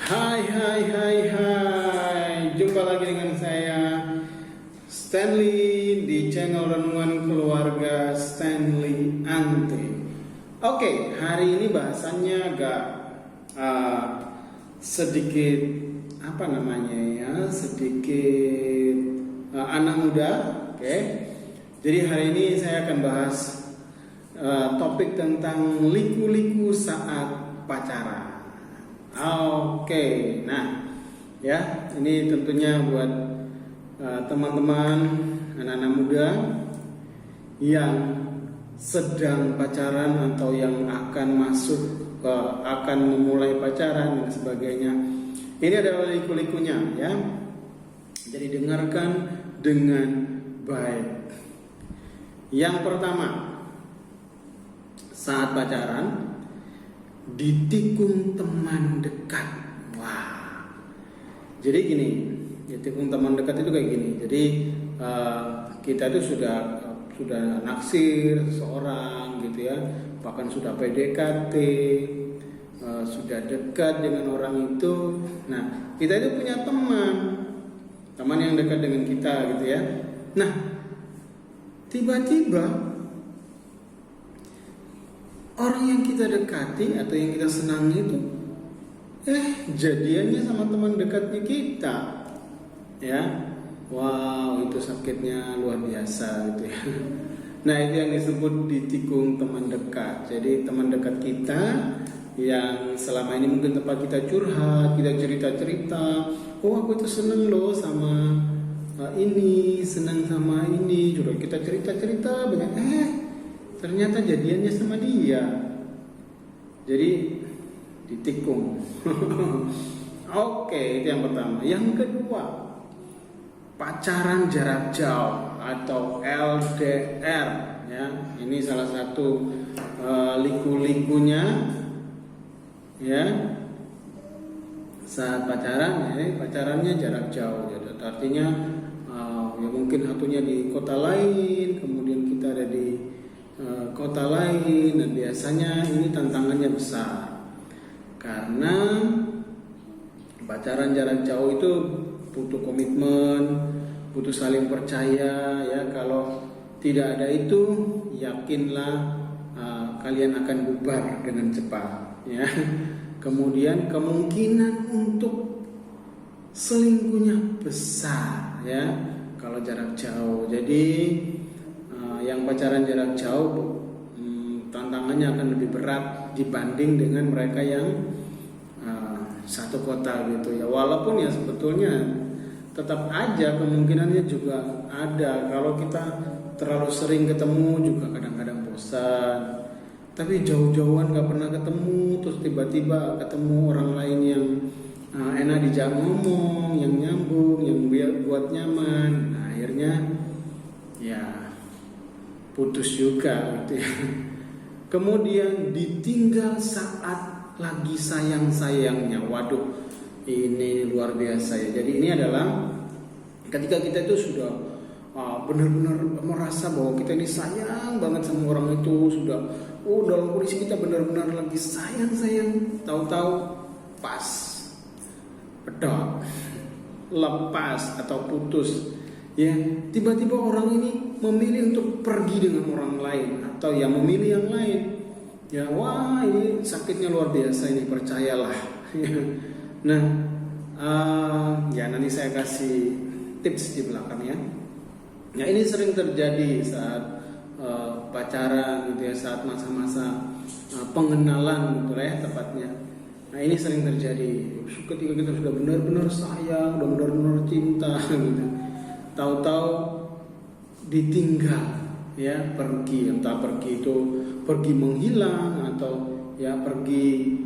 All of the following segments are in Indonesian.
Hai hai hai hai. Jumpa lagi dengan saya Stanley di channel Renungan Keluarga Stanley Ante. Oke, hari ini bahasannya agak sedikit apa namanya ya, sedikit anak muda. Oke. Jadi hari ini saya akan bahas topik tentang liku-liku saat pacaran. Oke, nah ya ini tentunya buat teman-teman anak-anak muda yang sedang pacaran atau yang akan akan memulai pacaran dan sebagainya. Ini adalah liku-likunya ya. Jadi dengarkan dengan baik. Yang pertama, saat pacaran ditikung teman dekat. Wah. Jadi gini, ditikung teman dekat itu kayak gini. Jadi kita itu sudah naksir seseorang gitu ya, bahkan sudah PDKT, sudah dekat dengan orang itu. Nah, kita itu punya teman yang dekat dengan kita gitu ya. Nah, tiba-tiba orang yang kita dekati atau yang kita senangi itu jadiannya sama teman dekatnya kita ya. Wow, itu sakitnya luar biasa gitu ya. Nah, itu yang disebut ditikung teman dekat. Jadi teman dekat kita yang selama ini mungkin tempat kita curhat, kita cerita-cerita, oh aku itu seneng loh sama ini, senang sama ini, juga kita cerita-cerita banyak, ternyata jadiannya sama dia. Jadi ditikung. Oke, itu yang pertama. Yang kedua, pacaran jarak jauh atau LDR ya. Ini salah satu liku-likunya ya. Saat pacaran ya, pacarannya jarak jauh ya. Artinya ya mungkin satunya di kota lain, kemudian kita ada di kota lain, dan biasanya ini tantangannya besar karena pacaran jarak jauh itu butuh komitmen, butuh saling percaya ya. Kalau tidak ada itu, yakinlah kalian akan bubar dengan cepat ya. Kemudian kemungkinan untuk selingkuhnya besar ya kalau jarak jauh. Jadi yang pacaran jarak jauh tantangannya akan lebih berat dibanding dengan mereka yang satu kota gitu ya. Walaupun ya sebetulnya tetap aja kemungkinannya juga ada. Kalau kita terlalu sering ketemu juga kadang-kadang bosan. Tapi jauh-jauhan gak pernah ketemu, terus tiba-tiba ketemu orang lain yang enak dijak ngomong, yang nyambung, yang buat nyaman. Nah, akhirnya ya putus juga gitu ya. Kemudian ditinggal saat lagi sayang-sayangnya. Waduh, ini luar biasa ya. Jadi ini adalah ketika kita itu sudah benar-benar merasa bahwa kita ini sayang banget sama orang itu, sudah dalam kondisi kita benar-benar lagi sayang-sayang, tahu-tahu pas pedot, lepas atau putus ya. Tiba-tiba orang ini memilih untuk pergi dengan orang lain atau yang memilih yang lain ya. Wah, ini sakitnya luar biasa, ini percayalah. Nah ya nanti saya kasih tips di belakang ya. Nah, ini sering terjadi saat pacaran gitu ya, saat masa-masa pengenalan gitu ya tepatnya. Nah, ini sering terjadi ketika kita sudah benar-benar sayang, sudah benar-benar cinta gitu. Tahu-tahu ditinggal ya, pergi, entah pergi itu pergi menghilang atau ya pergi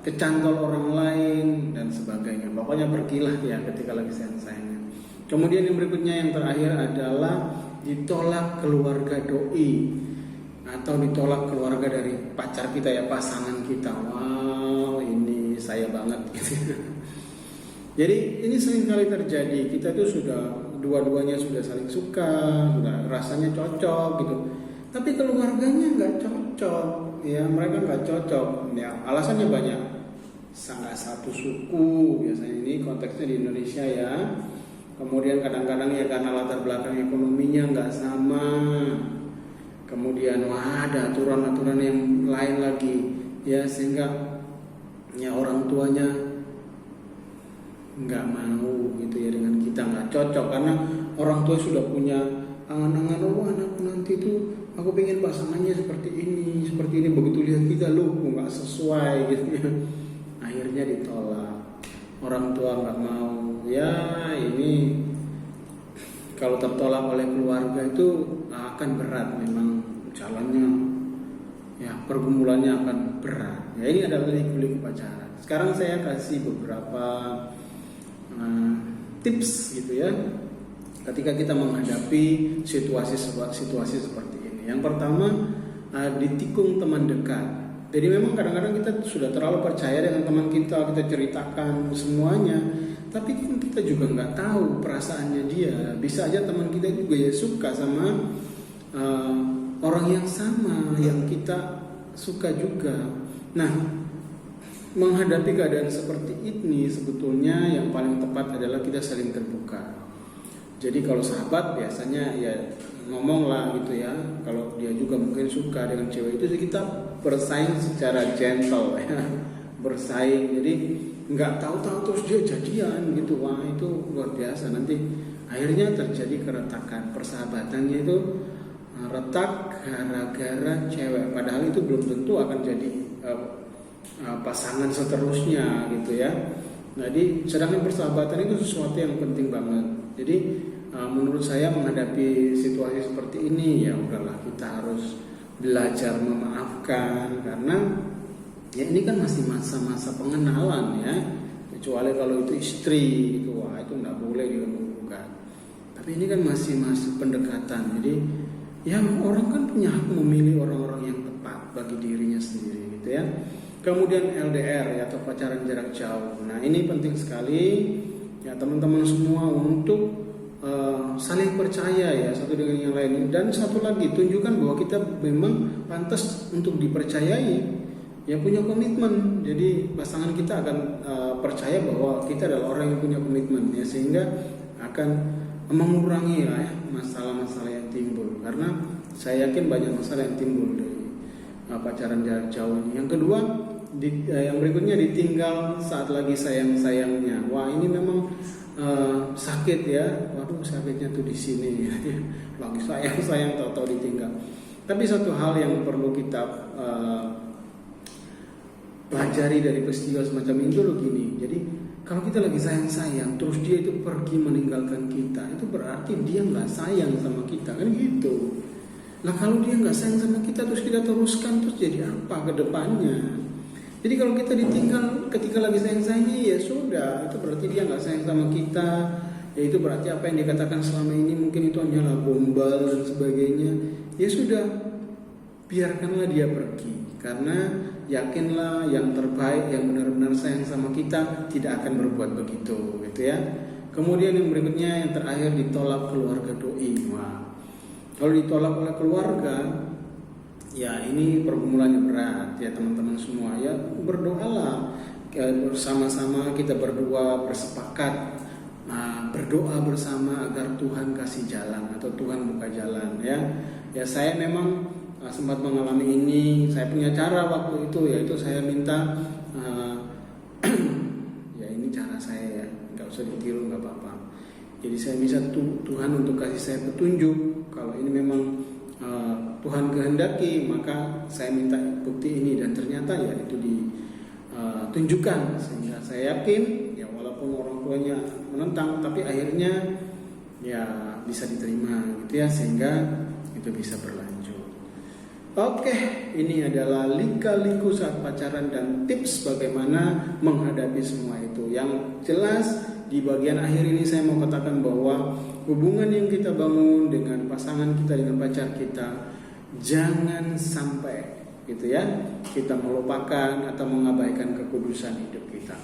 kecantol orang lain dan sebagainya. Pokoknya pergilah ya ketika lagi sayang-sayangnya. Kemudian yang berikutnya, yang terakhir adalah ditolak keluarga doi atau ditolak keluarga dari pacar kita ya, pasangan kita. Wow, ini saya banget gitu. Jadi ini sering kali terjadi. Kita tuh sudah dua-duanya sudah saling suka, sudah rasanya cocok gitu. Tapi keluarganya nggak cocok, ya mereka nggak cocok. Ya alasannya banyak. sangat satu suku, biasanya ini konteksnya di Indonesia ya. Kemudian kadang-kadang ya karena latar belakang ekonominya nggak sama. Kemudian ada aturan-aturan yang lain lagi ya, sehingga ya orang tuanya nggak mau gitu ya dengan kita, nggak cocok karena orang tua sudah punya angan-angan, oh anakku nanti tuh aku pengen pasangannya seperti ini, begitu lihat kita loh nggak sesuai gitu ya. Akhirnya ditolak, orang tua nggak mau. Ya ini kalau tertolak oleh keluarga itu akan berat, memang jalannya ya, pergumulannya akan berat ya. Ini adalah liku-liku pacaran. Sekarang saya kasih beberapa tips gitu ya ketika kita menghadapi situasi seperti ini. Yang pertama, ditikung teman dekat. Jadi memang kadang-kadang kita sudah terlalu percaya dengan teman kita ceritakan semuanya, tapi kan kita juga nggak tahu perasaannya dia. Bisa aja teman kita juga ya suka sama orang yang sama, yang kita suka juga. Nah, menghadapi keadaan seperti ini sebetulnya yang paling tepat adalah kita saling terbuka. Jadi kalau sahabat biasanya ya ngomong lah gitu ya, kalau dia juga mungkin suka dengan cewek itu, kita bersaing secara gentle ya, bersaing. Jadi nggak tahu-tahu terus dia jadian gitu, wah itu luar biasa. Nanti akhirnya terjadi keretakan, persahabatannya itu retak gara-gara cewek, padahal itu belum tentu akan jadi pasangan seterusnya gitu ya. Jadi sedangkan persahabatan itu sesuatu yang penting banget. Jadi menurut saya menghadapi situasi seperti ini ya udahlah, kita harus belajar memaafkan, karena ya ini kan masih masa-masa pengenalan ya. Kecuali kalau itu istri itu, wah itu nggak boleh diganggu-gugat. Tapi ini kan masih pendekatan. Jadi ya orang kan punya hak memilih orang-orang yang tepat bagi dirinya sendiri gitu ya. Kemudian LDR ya, atau pacaran jarak jauh. Nah ini penting sekali ya teman-teman semua untuk saling percaya ya satu dengan yang lain. Dan satu lagi, tunjukkan bahwa kita memang pantas untuk dipercayai, ya punya komitmen. Jadi pasangan kita akan percaya bahwa kita adalah orang yang punya komitmen ya, sehingga akan mengurangi lah ya masalah-masalah yang timbul. Karena saya yakin banyak masalah yang timbul dari pacaran jarak jauh ini. Yang kedua, yang berikutnya ditinggal saat lagi sayang-sayangnya. Wah ini memang sakit ya. Waduh sakitnya tuh di sini ya. Lagi sayang tahu-tahu ditinggal. Tapi satu hal yang perlu kita pelajari dari peristiwa semacam itu loh gini. Jadi kalau kita lagi sayang-sayang terus dia itu pergi meninggalkan kita, itu berarti dia nggak sayang sama kita kan gitu. Nah kalau dia nggak sayang sama kita terus kita teruskan, terus jadi apa ke depannya? Jadi kalau kita ditinggal ketika lagi sayang-sayangnya, ya sudah, itu berarti dia nggak sayang sama kita. Ya itu berarti apa yang dikatakan selama ini mungkin itu hanyalah gombal dan sebagainya. Ya sudah, biarkanlah dia pergi. Karena yakinlah yang terbaik, yang benar-benar sayang sama kita tidak akan berbuat begitu, gitu ya. Kemudian yang berikutnya, yang terakhir, ditolak keluarga doi. Wah, kalau ditolak oleh keluarga, ya ini pergumulannya berat ya teman-teman semua ya. Berdoalah bersama-sama, kita berdua bersepakat berdoa bersama agar Tuhan kasih jalan atau Tuhan buka jalan ya. Ya saya memang sempat mengalami ini. Saya punya cara waktu itu, yaitu saya minta ya ini cara saya ya, nggak usah ditiru, nggak apa-apa. Jadi saya minta Tuhan untuk kasih saya petunjuk. Kalau ini memang Tuhan kehendaki, maka saya minta bukti ini, dan ternyata ya itu ditunjukkan, sehingga saya yakin ya walaupun orang tuanya menentang, tapi akhirnya ya bisa diterima gitu ya, sehingga itu bisa berlanjut. Oke, ini adalah lika-liku saat pacaran dan tips bagaimana menghadapi semua itu. Yang jelas di bagian akhir ini saya mau katakan bahwa hubungan yang kita bangun dengan pasangan kita, dengan pacar kita, jangan sampai gitu ya kita melupakan atau mengabaikan kekudusan hidup kita.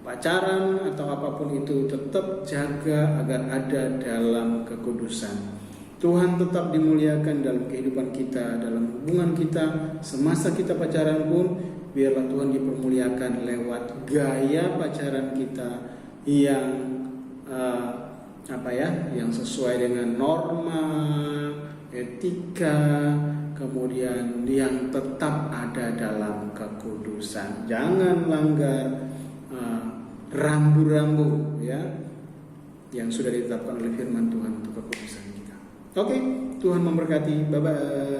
Pacaran atau apapun itu tetap jaga agar ada dalam kekudusan. Tuhan tetap dimuliakan dalam kehidupan kita, dalam hubungan kita, semasa kita pacaran pun biarlah Tuhan dipermuliakan lewat gaya pacaran kita yang yang sesuai dengan norma, etika, kemudian yang tetap ada dalam kekudusan. Jangan langgar rambu-rambu ya yang sudah ditetapkan oleh firman Tuhan untuk kekudusan kita. Oke, Tuhan memberkati. Bye bye.